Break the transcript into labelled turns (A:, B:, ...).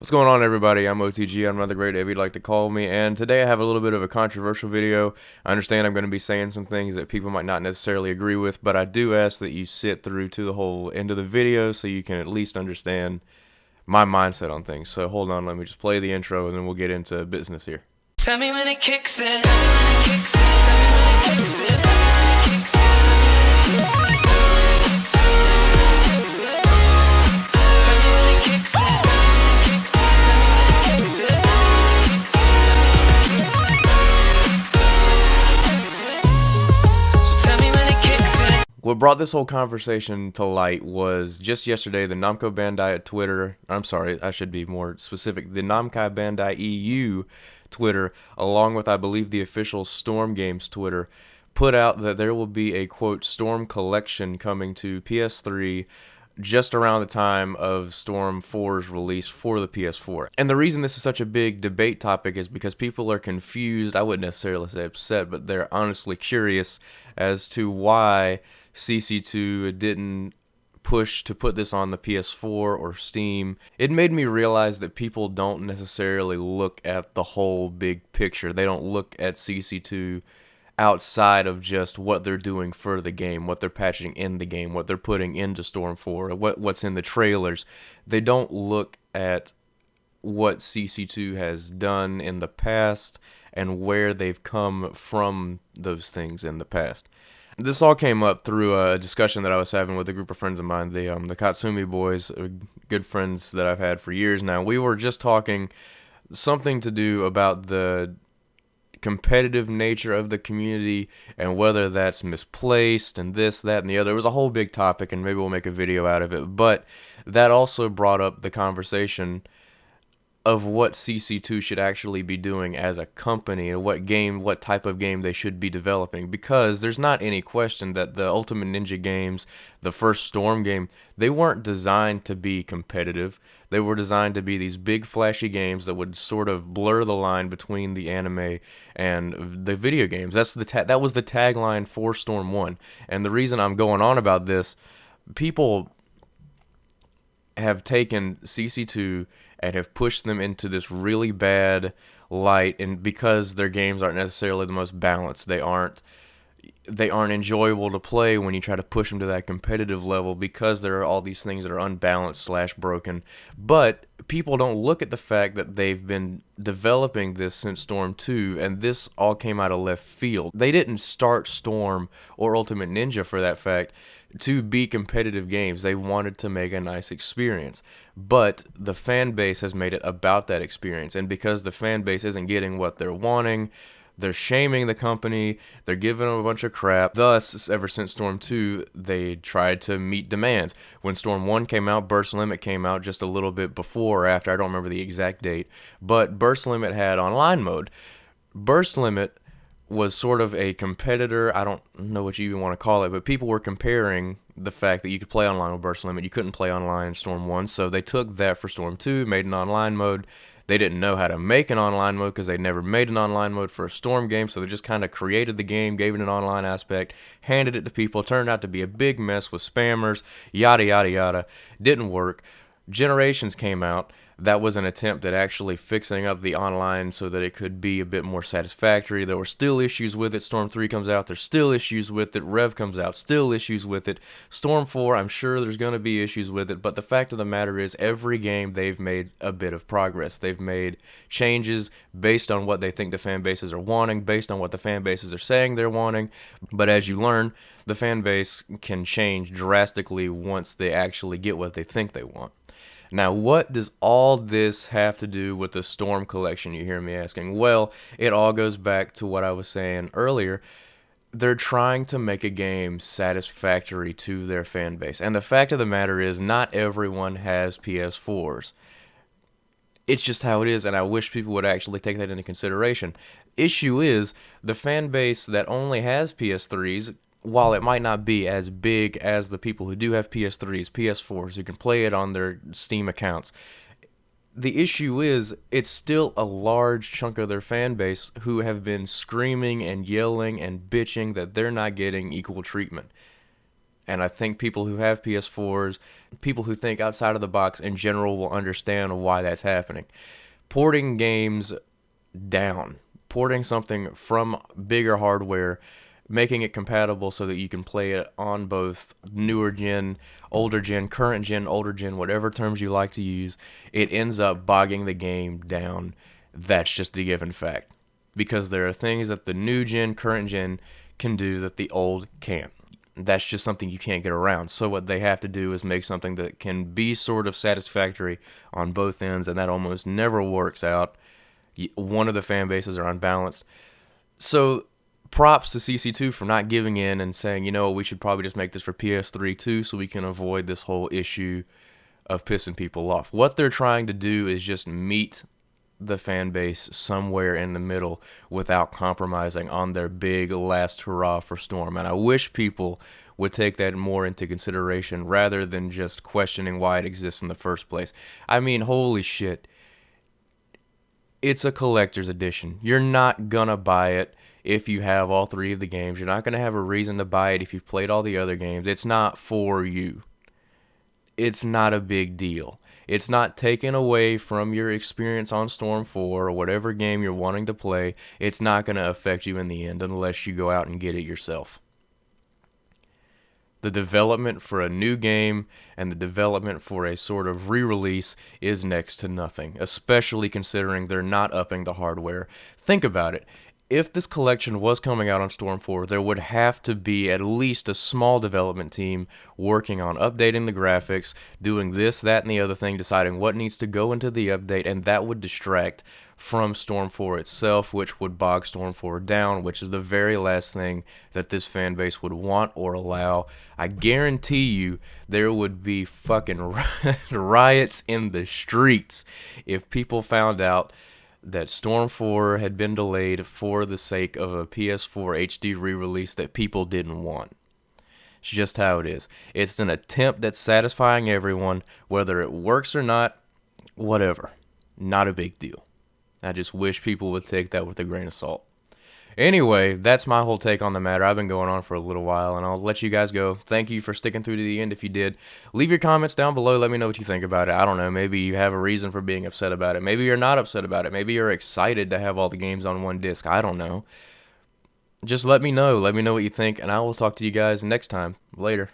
A: What's going on, everybody? I'm OTG. I'm another great if you'd like to call me, and today I have a little bit of a controversial video. I understand I'm going to be saying some things that people might not necessarily agree with, but I do ask that you sit through to the whole end of the video so you can at least understand my mindset on things. So hold on, let me just play the intro and then we'll get into business here.
B: Tell me when it kicks in. Kicks in. Kicks in. Kicks in.
A: What brought this whole conversation to light was just yesterday the Namco Bandai at Twitter, I'm sorry, I should be more specific, the Namco Bandai EU Twitter, along with I believe the official Storm Games Twitter, put out that there will be a quote Storm collection coming to PS3 just around the time of Storm 4's release for the PS4. And the reason this is such a big debate topic is because people are confused, I wouldn't necessarily say upset, but they're honestly curious as to why CC2 didn't push to put this on the PS4 or Steam. It made me realize that people don't necessarily look at the whole big picture. They don't look at CC2 outside of just what they're doing for the game, what they're patching in the game, what they're putting into Storm 4, what's in the trailers. They don't look at what CC2 has done in the past and where they've come from those things in the past. This all came up through a discussion that I was having with a group of friends of mine, the Katsumi boys, good friends that I've had for years now. We were just talking something to do about the competitive nature of the community and whether that's misplaced and this, that, and the other. It was a whole big topic, and maybe we'll make a video out of it. But that also brought up the conversation of what CC2 should actually be doing as a company and what type of game they should be developing, because there's not any question that the Ultimate Ninja games, the first Storm game, they weren't designed to be competitive. They were designed to be these big flashy games that would sort of blur the line between the anime and the video games. That was the tagline for Storm 1. And the reason I'm going on about this, people have taken CC2 and have pushed them into this really bad light, and because their games aren't necessarily the most balanced, they aren't enjoyable to play when you try to push them to that competitive level, because there are all these things that are unbalanced / broken. But people don't look at the fact that they've been developing this since Storm 2, and this all came out of left field. They didn't start Storm or Ultimate Ninja, for that fact, to be competitive games. They wanted to make a nice experience, but the fan base has made it about that experience, and because the fan base isn't getting what they're wanting, they're shaming the company, they're giving them a bunch of crap. Thus, ever since Storm 2, they tried to meet demands. When Storm 1 came out, Burst Limit came out just a little bit before or after, I don't remember the exact date, but Burst Limit had online mode. Burst Limit was sort of a competitor, I don't know what you even want to call it, but people were comparing the fact that you could play online with Burst Limit. You couldn't play online in Storm 1, so they took that for Storm 2, made an online mode. They didn't know how to make an online mode because they never made an online mode for a Storm game, so they just kind of created the game, gave it an online aspect, handed it to people. Turned out to be a big mess with spammers, yada, yada, yada. Didn't work. Generations came out. That was an attempt at actually fixing up the online so that it could be a bit more satisfactory. There were still issues with it. Storm 3 comes out, there's still issues with it. Rev comes out, still issues with it. Storm 4, I'm sure there's going to be issues with it, but the fact of the matter is, every game they've made a bit of progress. They've made changes based on what they think the fan bases are wanting, based on what the fan bases are saying they're wanting. But as you learn, the fan base can change drastically once they actually get what they think they want. Now, what does all this have to do with the Storm collection, you hear me asking? Well, it all goes back to what I was saying earlier. They're trying to make a game satisfactory to their fan base. And the fact of the matter is, not everyone has PS4s. It's just how it is, and I wish people would actually take that into consideration. Issue is, the fan base that only has PS3s, while it might not be as big as the people who do have PS3s, PS4s, who can play it on their Steam accounts, the issue is, it's still a large chunk of their fan base who have been screaming and yelling and bitching that they're not getting equal treatment. And I think people who have PS4s, people who think outside of the box in general, will understand why that's happening. Porting games down, porting something from bigger hardware, making it compatible so that you can play it on both newer gen, older gen, current gen, older gen, whatever terms you like to use, it ends up bogging the game down. That's just a given fact. Because there are things that the new gen, current gen can do that the old can't. That's just something you can't get around. So what they have to do is make something that can be sort of satisfactory on both ends, and that almost never works out. One of the fan bases are unbalanced. So props to CC2 for not giving in and saying, you know, we should probably just make this for PS3 too, so we can avoid this whole issue of pissing people off. What they're trying to do is just meet the fan base somewhere in the middle without compromising on their big last hurrah for Storm. And I wish people would take that more into consideration rather than just questioning why it exists in the first place. I mean, holy shit. It's a collector's edition. You're not gonna buy it if you have all three of the games. You're not gonna have a reason to buy it if you've played all the other games. It's not for you. It's not a big deal. It's not taken away from your experience on Storm 4 or whatever game you're wanting to play. It's not going to affect you in the end unless you go out and get it yourself. The development for a new game and the development for a sort of re-release is next to nothing, especially considering they're not upping the hardware. Think about it. If this collection was coming out on Storm 4, there would have to be at least a small development team working on updating the graphics, doing this, that, and the other thing, deciding what needs to go into the update, and that would distract from Storm 4 itself, which would bog Storm 4 down, which is the very last thing that this fan base would want or allow. I guarantee you there would be fucking riots in the streets if people found out that Storm 4 had been delayed for the sake of a PS4 HD re-release that people didn't want. It's just how it is. It's an attempt at satisfying everyone, whether it works or not, whatever. Not a big deal. I just wish people would take that with a grain of salt. Anyway, that's my whole take on the matter. I've been going on for a little while, and I'll let you guys go. Thank you for sticking through to the end if you did. Leave your comments down below. Let me know what you think about it. I don't know. Maybe you have a reason for being upset about it. Maybe you're not upset about it. Maybe you're excited to have all the games on one disc. I don't know. Just let me know. Let me know what you think, and I will talk to you guys next time. Later.